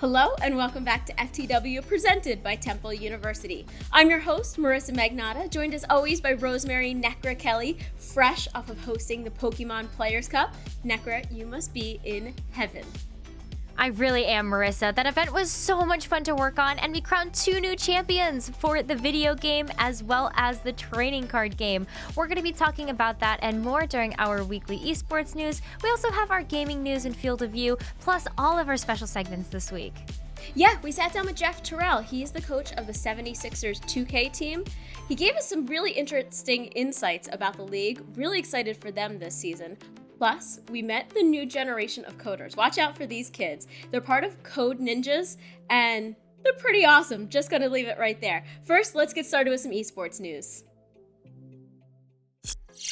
Hello and welcome back to FTW presented by Temple University. I'm your host, Marissa Magnata, joined as always by Rosemary Necra Kelly, fresh off of hosting the Pokemon Players Cup. Necra, you must be in heaven. I really am, Marissa. That event was so much fun to work on, and we crowned 2 new champions for the video game as well as the trading card game. We're going to be talking about that and more during our weekly esports news. We also have our gaming news and field of view, plus all of our special segments this week. Yeah, we sat down with Jeff Terrell. He's the coach of the 76ers 2K team. He gave us some really interesting insights about the league. Really excited for them this season. Plus, we met the new generation of coders. Watch out for these kids. They're part of Code Ninjas, and they're pretty awesome. Just gonna leave it right there. First, let's get started with some esports news.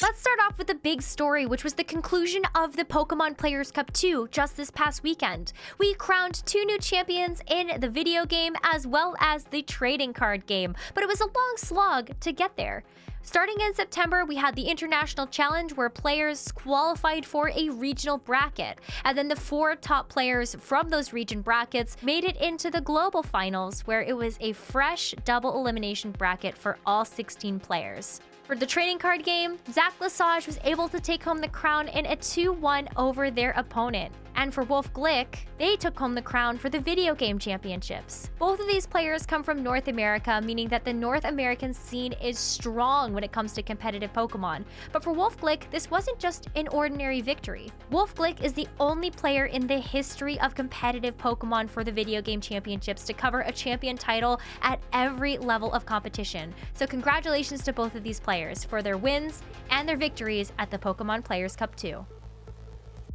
Let's start off with the big story, which was the conclusion of the Pokemon Players Cup 2 just this past weekend. We crowned 2 new champions in the video game as well as the trading card game, but it was a long slog to get there. Starting in September, we had the International Challenge where players qualified for a regional bracket, and then the 4 top players from those region brackets made it into the global finals where it was a fresh double elimination bracket for all 16 players. For the trading card game, Zach Lesage was able to take home the crown in a 2-1 over their opponent. And for Wolf Glick, they took home the crown for the video game championships. Both of these players come from North America, meaning that the North American scene is strong when it comes to competitive Pokemon. But for Wolf Glick, this wasn't just an ordinary victory. Wolf Glick is the only player in the history of competitive Pokemon for the video game championships to cover a champion title at every level of competition. So congratulations to both of these players for their wins and their victories at the Pokemon Players Cup 2.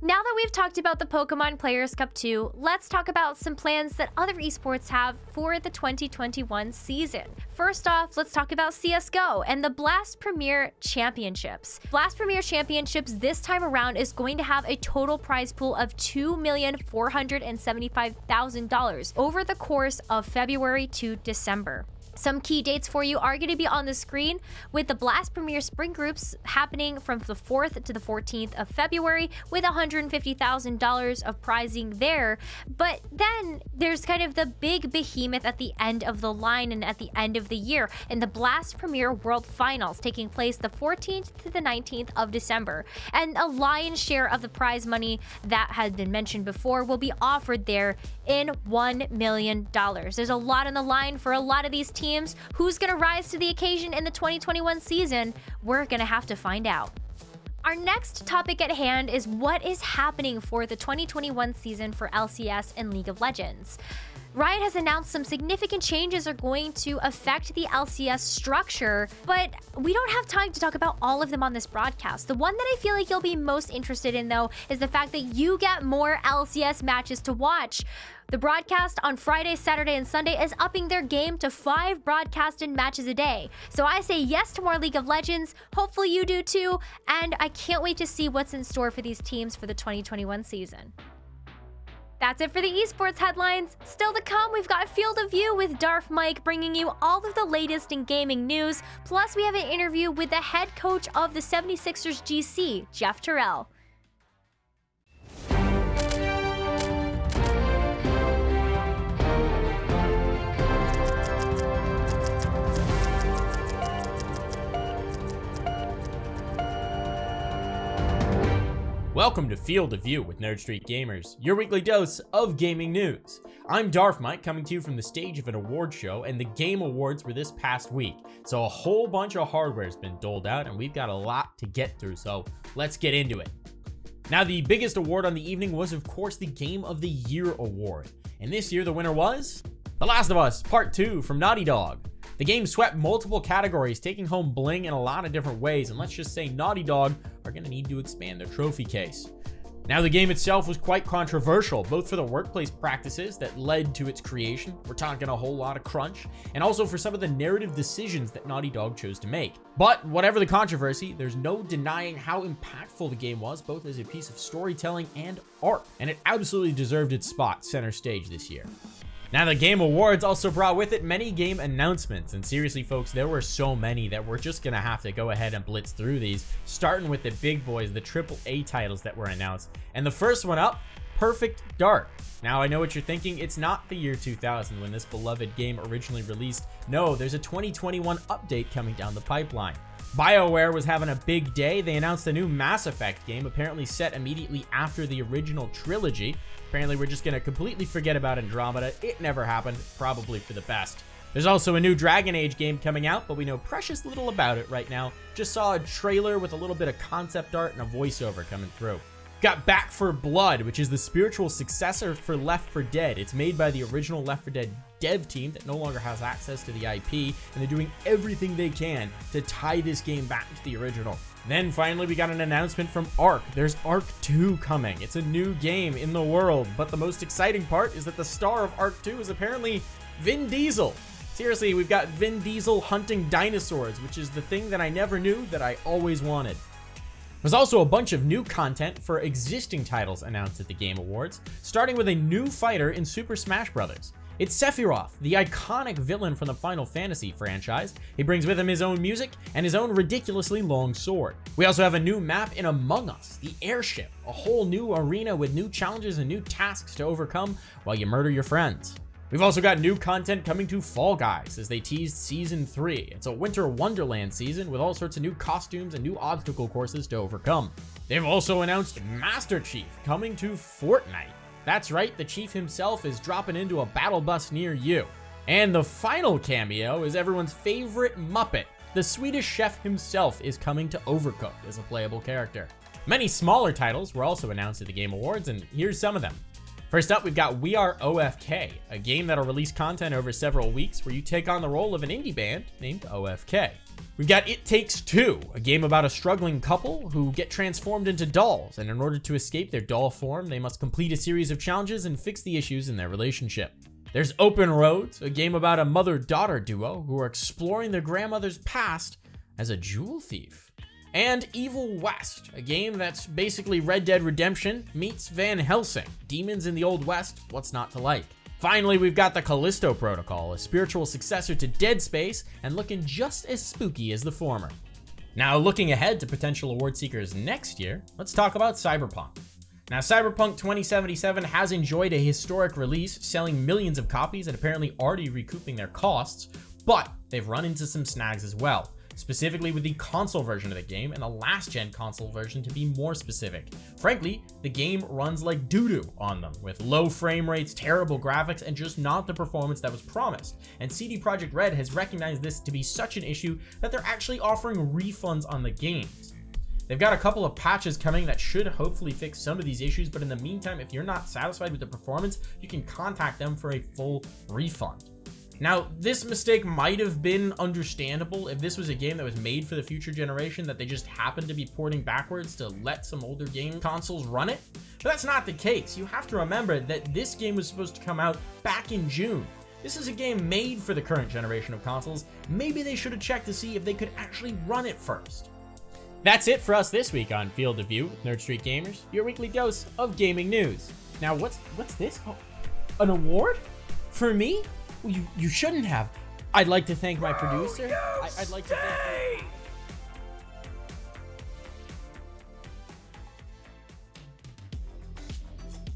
Now that we've talked about the Pokemon Players Cup 2, let's talk about some plans that other esports have for the 2021 season. First off, let's talk about CSGO and the Blast Premier Championships. Blast Premier Championships this time around is going to have a total prize pool of $2,475,000 over the course of February to December. Some key dates for you are going to be on the screen, with the Blast Premier Spring Groups happening from the 4th to the 14th of February with $150,000 of prizing there. But then there's kind of the big behemoth at the end of the line and at the end of the year in the Blast Premier World Finals taking place the 14th to the 19th of December. And a lion's share of the prize money that had been mentioned before will be offered there in $1 million. There's a lot on the line for a lot of these teams. Who's going to rise to the occasion in the 2021 season? We're going to have to find out. Our next topic at hand is what is happening for the 2021 season for LCS and League of Legends. Riot has announced some significant changes are going to affect the LCS structure, but we don't have time to talk about all of them on this broadcast. The one that I feel like you'll be most interested in, though, is the fact that you get more LCS matches to watch. The broadcast on Friday, Saturday, and Sunday is upping their game to 5 broadcasted matches a day. So I say yes to more League of Legends. Hopefully you do too. And I can't wait to see what's in store for these teams for the 2021 season. That's it for the esports headlines. Still to come, we've got Field of View with Darth Mike bringing you all of the latest in gaming news. Plus, we have an interview with the head coach of the 76ers GC, Jeff Terrell. Welcome to Field of View with Nerd Street Gamers, your weekly dose of gaming news. I'm Darth Mike, coming to you from the stage of an award show, and the Game Awards were this past week. So a whole bunch of hardware has been doled out, and we've got a lot to get through, so let's get into it. Now, the biggest award on the evening was, of course, the Game of the Year award. And this year, the winner was The Last of Us Part 2 from Naughty Dog. The game swept multiple categories, taking home bling in a lot of different ways, and let's just say Naughty Dog are going to need to expand their trophy case. Now, the game itself was quite controversial, both for the workplace practices that led to its creation, we're talking a whole lot of crunch, and also for some of the narrative decisions that Naughty Dog chose to make. But whatever the controversy, there's no denying how impactful the game was, both as a piece of storytelling and art, and it absolutely deserved its spot center stage this year. Now, the Game Awards also brought with it many game announcements, and seriously folks, there were so many that we're just gonna have to go ahead and blitz through these, starting with the big boys, the AAA titles that were announced. And the first one up, Perfect Dark. Now, I know what you're thinking, it's not the year 2000 when this beloved game originally released. No, there's a 2021 update coming down the pipeline. BioWare was having a big day. They announced a new Mass Effect game, apparently set immediately after the original trilogy. Apparently, we're just gonna completely forget about Andromeda. It never happened, probably for the best. There's also a new Dragon Age game coming out, but we know precious little about it right now. Just saw a trailer with a little bit of concept art and a voiceover coming through. Got Back 4 Blood, which is the spiritual successor for Left 4 Dead. It's made by the original Left 4 Dead dev team that no longer has access to the IP, and they're doing everything they can to tie this game back to the original. Then finally, we got an announcement from Ark. There's Ark 2 coming. It's a new game in the world, but the most exciting part is that the star of Ark 2 is apparently Vin Diesel. Seriously, we've got Vin Diesel hunting dinosaurs, which is the thing that I never knew that I always wanted. There's also a bunch of new content for existing titles announced at the Game Awards, starting with a new fighter in Super Smash Bros. It's Sephiroth, the iconic villain from the Final Fantasy franchise. He brings with him his own music and his own ridiculously long sword. We also have a new map in Among Us, the airship, a whole new arena with new challenges and new tasks to overcome while you murder your friends. We've also got new content coming to Fall Guys as they teased Season 3. It's a winter wonderland season with all sorts of new costumes and new obstacle courses to overcome. They've also announced Master Chief coming to Fortnite. That's right, the Chief himself is dropping into a battle bus near you. And the final cameo is everyone's favorite Muppet. The Swedish chef himself is coming to Overcooked as a playable character. Many smaller titles were also announced at the Game Awards, and here's some of them. First up, we've got We Are OFK, a game that'll release content over several weeks where you take on the role of an indie band named OFK. We've got It Takes Two, a game about a struggling couple who get transformed into dolls, and in order to escape their doll form, they must complete a series of challenges and fix the issues in their relationship. There's Open Roads, a game about a mother-daughter duo who are exploring their grandmother's past as a jewel thief. And Evil West, a game that's basically Red Dead Redemption meets Van Helsing. Demons in the Old West, what's not to like? Finally, we've got the Callisto Protocol, a spiritual successor to Dead Space, and looking just as spooky as the former. Now, looking ahead to potential award seekers next year, let's talk about Cyberpunk. Now, Cyberpunk 2077 has enjoyed a historic release, selling millions of copies and apparently already recouping their costs, but they've run into some snags as well. Specifically with the console version of the game and the last-gen console version to be more specific. Frankly, the game runs like doo-doo on them, with low frame rates, terrible graphics, and just not the performance that was promised. And CD Projekt Red has recognized this to be such an issue that they're actually offering refunds on the games. They've got a couple of patches coming that should hopefully fix some of these issues, but in the meantime, if you're not satisfied with the performance, you can contact them for a full refund. Now, this mistake might have been understandable if this was a game that was made for the future generation that they just happened to be porting backwards to let some older game consoles run it. But that's not the case. You have to remember that this game was supposed to come out back in June. This is a game made for the current generation of consoles. Maybe they should have checked to see if they could actually run it first. That's it for us this week on Field of View with Nerd Street Gamers, your weekly dose of gaming news. Now, what's this? Oh, an award? For me? You shouldn't have. I'd like to thank my producer. I'd like to thank...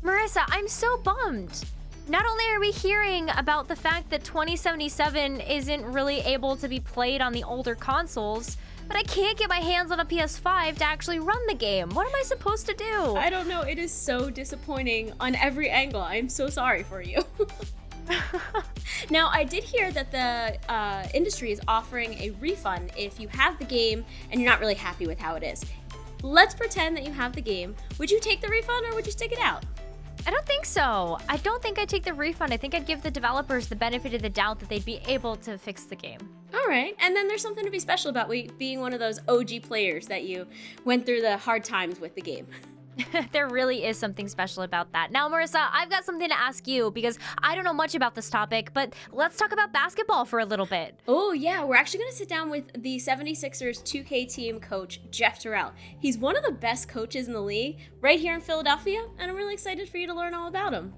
Marissa, I'm so bummed. Not only are we hearing about the fact that 2077 isn't really able to be played on the older consoles, but I can't get my hands on a PS5 to actually run the game. What am I supposed to do? I don't know. It is so disappointing on every angle. I'm so sorry for you. Now, I did hear that the industry is offering a refund if you have the game and you're not really happy with how it is. Let's pretend that you have the game. Would you take the refund or would you stick it out? I don't think so. I don't think I'd take the refund. I think I'd give the developers the benefit of the doubt that they'd be able to fix the game. All right. And then there's something to be special about being one of those OG players that you went through the hard times with the game. There really is something special about that. Now, Marissa, I've got something to ask you because I don't know much about this topic, but let's talk about basketball for a little bit. Oh, yeah. We're actually going to sit down with the 76ers 2K team coach, Jeff Terrell. He's one of the best coaches in the league right here in Philadelphia, and I'm really excited for you to learn all about him.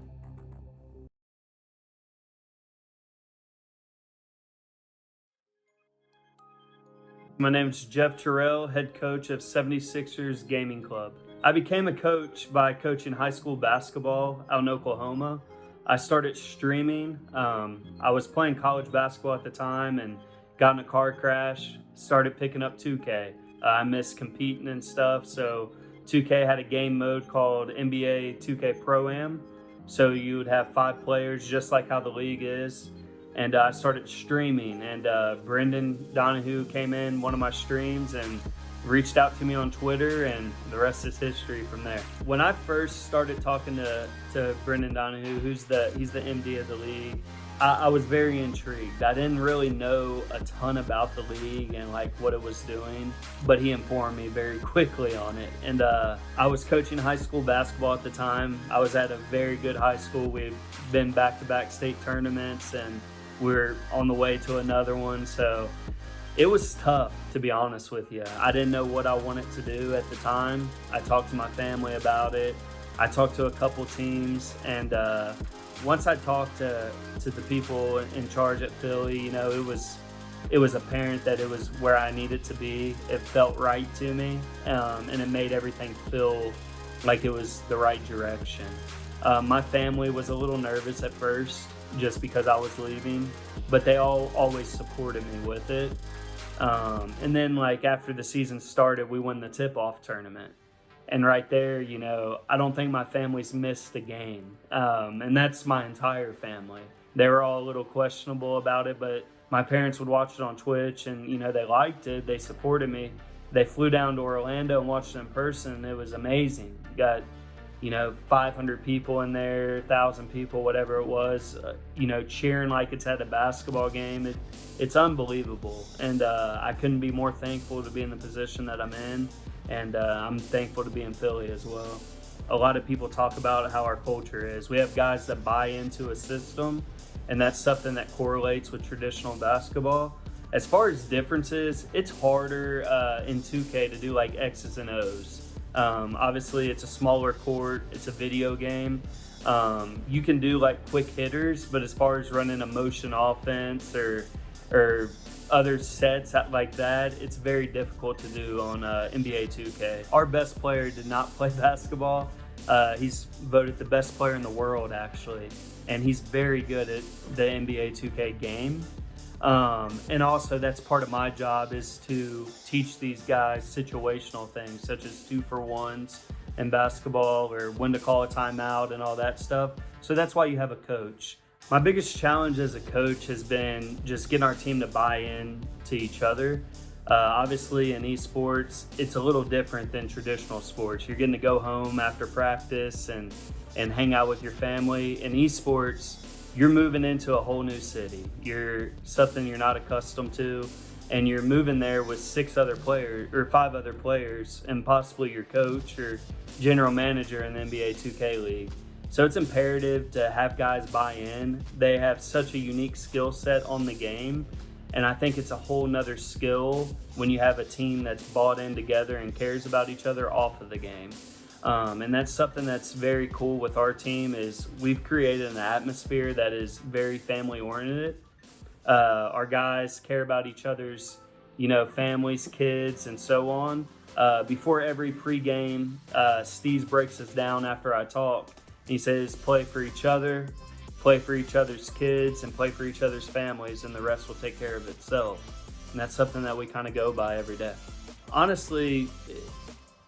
My name is Jeff Terrell, head coach of 76ers Gaming Club. I became a coach by coaching high school basketball out in Oklahoma. I started streaming. I was playing college basketball at the time and got in a car crash, started picking up 2K. I missed competing and stuff, so 2K had a game mode called NBA 2K Pro-Am. So you would have 5 players, just like how the league is. And I started streaming, and Brendan Donahue came in one of my streams and reached out to me on Twitter, and the rest is history from there. When I first started talking to Brendan Donahue, he's the MD of the league, I was very intrigued. I didn't really know a ton about the league and like what it was doing, but he informed me very quickly on it. And I was coaching high school basketball at the time. I was at a very good high school. We've been back-to-back state tournaments, and we're on the way to another one. So it was tough, to be honest with you. I didn't know what I wanted to do at the time. I talked to my family about it. I talked to a couple teams, and once I talked to the people in charge at Philly, you know, it was apparent that it was where I needed to be. It felt right to me, and it made everything feel like it was the right direction. My family was a little nervous at first, just because I was leaving, but they always supported me with it. And then, like, after the season started, we won the tip-off tournament. And right there, you know, I don't think my family's missed a game. And that's my entire family. They were all a little questionable about it, but my parents would watch it on Twitch, and, you know, they liked it. They supported me. They flew down to Orlando and watched it in person. It was amazing. Got, you know, 500 people in there, 1,000 people, whatever it was, you know, cheering like it's at a basketball game. It's unbelievable. And I couldn't be more thankful to be in the position that I'm in. And I'm thankful to be in Philly as well. A lot of people talk about how our culture is. We have guys that buy into a system, and that's something that correlates with traditional basketball. As far as differences, it's harder in 2K to do like X's and O's. Obviously, it's a smaller court. It's a video game. You can do like quick hitters, but as far as running a motion offense or other sets like that, it's very difficult to do on NBA 2K. Our best player did not play basketball. He's voted the best player in the world, actually, and he's very good at the NBA 2K game. And also, that's part of my job, is to teach these guys situational things such as 2-for-1s in basketball, or when to call a timeout and all that stuff. So that's why you have a coach. My biggest challenge as a coach has been just getting our team to buy in to each other. Obviously, in esports, it's a little different than traditional sports. You're getting to go home after practice and hang out with your family. In esports, you're moving into a whole new city. You're something you're not accustomed to, and you're moving there with 5 other players, and possibly your coach or general manager in the NBA 2K League. So it's imperative to have guys buy in. They have such a unique skill set on the game, and I think it's a whole nother skill when you have a team that's bought in together and cares about each other off of the game. And that's something that's very cool with our team, is we've created an atmosphere that is very family oriented. Our guys care about each other's, you know, families, kids, and so on. Before every pregame, Steve breaks us down after I talk. He says, play for each other, play for each other's kids, and play for each other's families, and the rest will take care of itself. And that's something that we kind of go by every day. Honestly,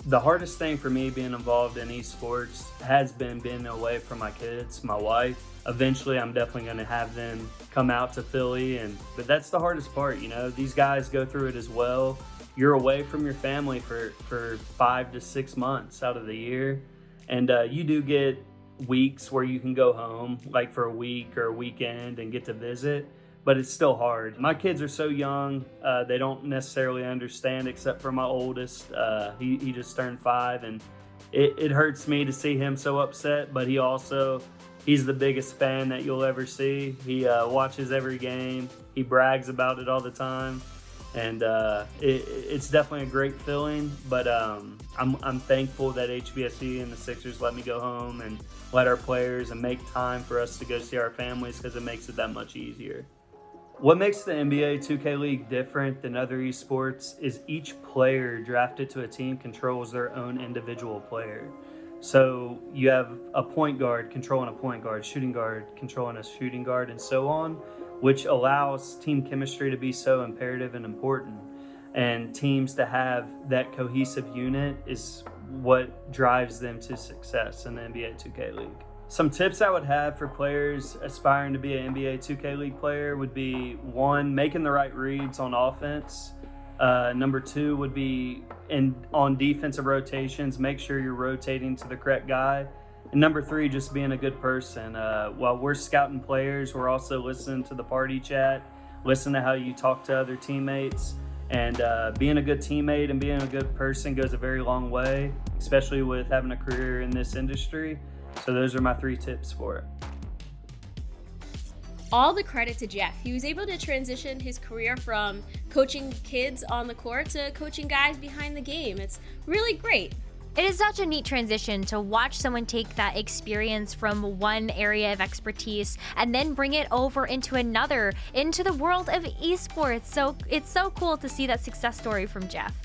the hardest thing for me being involved in esports has been being away from my kids, my wife. Eventually, I'm definitely going to have them come out to Philly, but that's the hardest part, you know. These guys go through it as well. You're away from your family for 5 to 6 months out of the year, and you do get weeks where you can go home, like for a week or a weekend, and get to visit, but it's still hard. My kids are so young, they don't necessarily understand, except for my oldest. He just turned 5, and it hurts me to see him so upset, but he's the biggest fan that you'll ever see. He watches every game. He brags about it all the time. And it's definitely a great feeling, but I'm thankful that HBSE and the Sixers let me go home and let our players and make time for us to go see our families, because it makes it that much easier. What makes the NBA 2K League different than other esports is each player drafted to a team controls their own individual player. So you have a point guard controlling a point guard, shooting guard controlling a shooting guard, and so on, which allows team chemistry to be so imperative and important. And teams to have that cohesive unit is what drives them to success in the NBA 2K League. Some tips I would have for players aspiring to be an NBA 2K League player would be 1, making the right reads on offense. Number 2 would be on defensive rotations, make sure you're rotating to the correct guy. And number 3, just being a good person. While we're scouting players, we're also listening to the party chat, listen to how you talk to other teammates. And being a good teammate and being a good person goes a very long way, especially with having a career in this industry. So those are my 3 tips for it. All the credit to Jeff. He was able to transition his career from coaching kids on the court to coaching guys behind the game. It's really great. It is such a neat transition to watch someone take that experience from one area of expertise and then bring it over into another, into the world of esports. So it's so cool to see that success story from Jeff.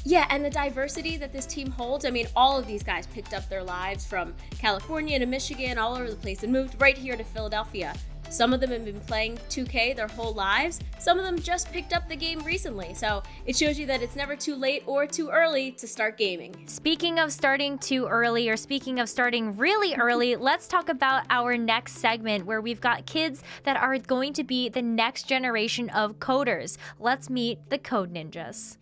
Yeah, and the diversity that this team holds. I mean, all of these guys picked up their lives from California to Michigan, all over the place, and moved right here to Philadelphia. Some of them have been playing 2K their whole lives. Some of them just picked up the game recently. So it shows you that it's never too late or too early to start gaming. Speaking of starting too early, or speaking of starting really early, let's talk about our next segment where we've got kids that are going to be the next generation of coders. Let's meet the Code Ninjas.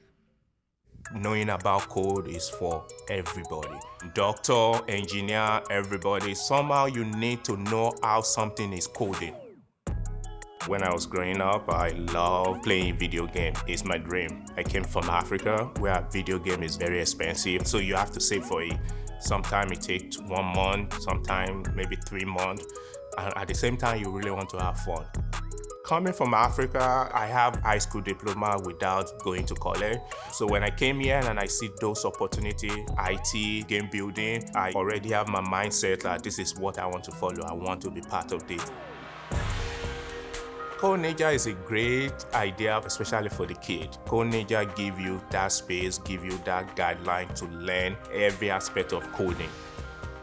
Knowing about code is for everybody. Doctor, engineer, everybody. Somehow you need to know how something is coding. When I was growing up, I loved playing video games. It's my dream. I came from Africa where video game is very expensive, so you have to save for it. Sometimes it takes 1 month, sometimes maybe 3 months. And at the same time, you really want to have fun. Coming from Africa, I have high school diploma without going to college. So when I came here and I see those opportunities, IT, game building, I already have my mindset that this is what I want to follow. I want to be part of this. Code Ninja is a great idea, especially for the kid. Code Ninja give you that space, give you that guideline to learn every aspect of coding.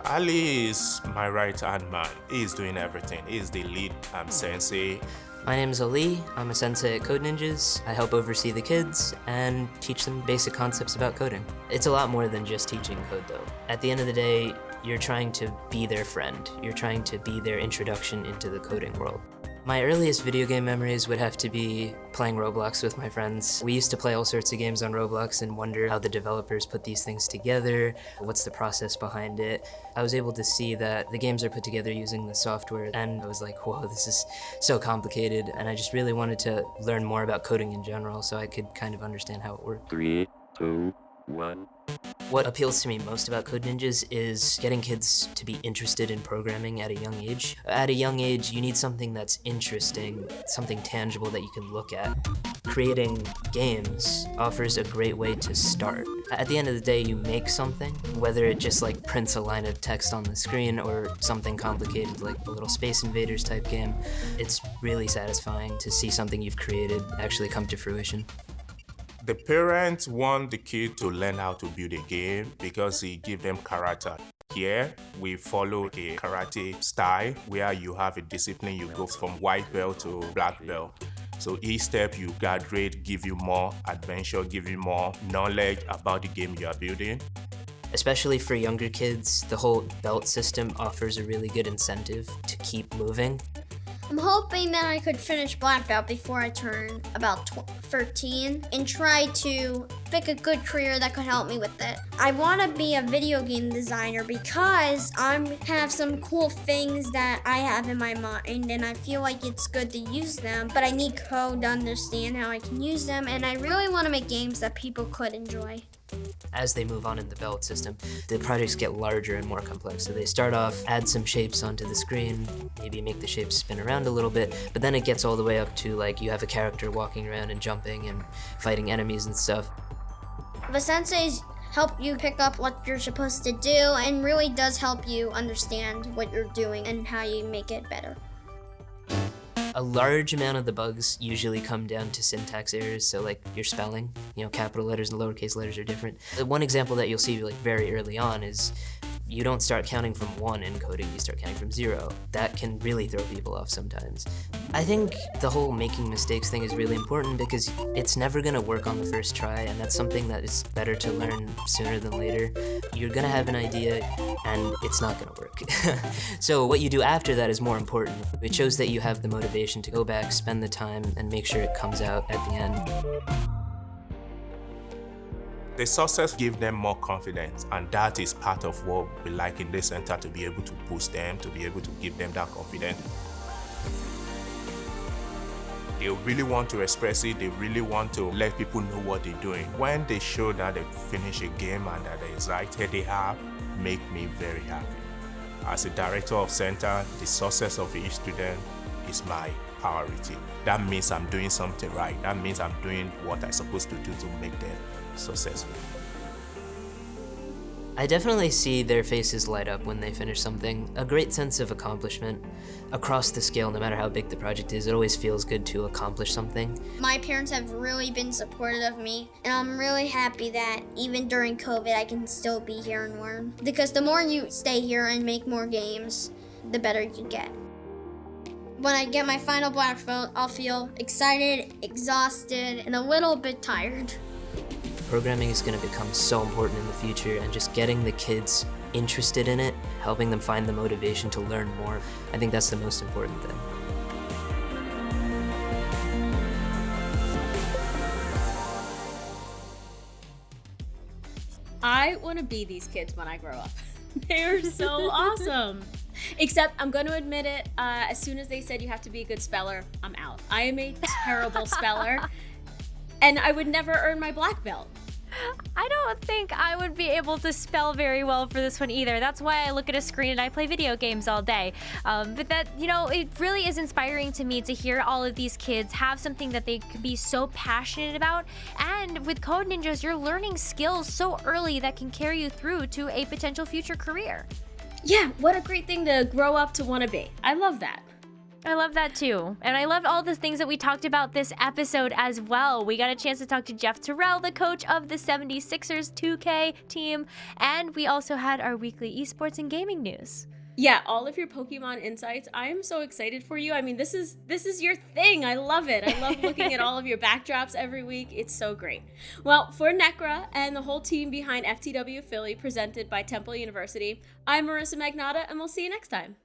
Ali is my right-hand man. He is doing everything. He is the lead sensei. My name is Ali. I'm a sensei at Code Ninjas. I help oversee the kids and teach them basic concepts about coding. It's a lot more than just teaching code though. At the end of the day, you're trying to be their friend. You're trying to be their introduction into the coding world. My earliest video game memories would have to be playing Roblox with my friends. We used to play all sorts of games on Roblox and wonder how the developers put these things together, what's the process behind it. I was able to see that the games are put together using the software, and I was like, whoa, this is so complicated, and I just really wanted to learn more about coding in general so I could kind of understand how it worked. 3, 2, 1. What appeals to me most about Code Ninjas is getting kids to be interested in programming at a young age. At a young age, you need something that's interesting, something tangible that you can look at. Creating games offers a great way to start. At the end of the day, you make something, whether it just like prints a line of text on the screen or something complicated like a little Space Invaders type game. It's really satisfying to see something you've created actually come to fruition. The parents want the kid to learn how to build a game because it gives them character. Here, we follow a karate style where you have a discipline, you go from white belt to black belt. So each step you graduate give you more adventure, give you more knowledge about the game you are building. Especially for younger kids, the whole belt system offers a really good incentive to keep moving. I'm hoping that I could finish black belt before I turn about 13 and try to pick a good career that could help me with it. I want to be a video game designer because I have some cool things that I have in my mind and I feel like it's good to use them, but I need code to understand how I can use them, and I really want to make games that people could enjoy. As they move on in the belt system, the projects get larger and more complex. So they start off, add some shapes onto the screen, maybe make the shapes spin around a little bit, but then it gets all the way up to like you have a character walking around and jumping and fighting enemies and stuff. The senseis help you pick up what you're supposed to do and really does help you understand what you're doing and how you make it better. A large amount of the bugs usually come down to syntax errors, so like your spelling, capital letters and lowercase letters are different. One example that you'll see like very early on is you don't start counting from 1 in coding, you start counting from 0. That can really throw people off sometimes. I think the whole making mistakes thing is really important because it's never gonna work on the first try, and that's something that is better to learn sooner than later. You're gonna have an idea and it's not gonna work. So what you do after that is more important. It shows that you have the motivation to go back, spend the time, and make sure it comes out at the end. The success gives them more confidence, and that is part of what we like in this center, to be able to boost them, to be able to give them that confidence. They really want to express it, they really want to let people know what they're doing. When they show that they finish a game and that the anxiety they have make me very happy. As a director of center, the success of each student is my priority. That means I'm doing something right. That means I'm doing what I'm supposed to do to make them successful. I definitely see their faces light up when they finish something. A great sense of accomplishment. Across the scale, no matter how big the project is, it always feels good to accomplish something. My parents have really been supportive of me, and I'm really happy that even during COVID, I can still be here and learn. Because the more you stay here and make more games, the better you get. When I get my final black belt, I'll feel excited, exhausted, and a little bit tired. Programming is going to become so important in the future, and just getting the kids interested in it, helping them find the motivation to learn more, I think that's the most important thing. I want to be these kids when I grow up. They're so awesome. Except I'm going to admit it, as soon as they said you have to be a good speller, I'm out. I am a terrible speller, and I would never earn my black belt. I don't think I would be able to spell very well for this one either. That's why I look at a screen and I play video games all day. But that, it really is inspiring to me to hear all of these kids have something that they could be so passionate about. And with Code Ninjas, you're learning skills so early that can carry you through to a potential future career. Yeah, what a great thing to grow up to want to be. I love that. I love that too. And I loved all the things that we talked about this episode as well. We got a chance to talk to Jeff Terrell, the coach of the 76ers 2K team. And we also had our weekly esports and gaming news. Yeah, all of your Pokemon insights. I am so excited for you. I mean, this is your thing. I love it. I love looking at all of your backdrops every week. It's so great. Well, for Necra and the whole team behind FTW Philly, presented by Temple University, I'm Marissa Magnata, and we'll see you next time.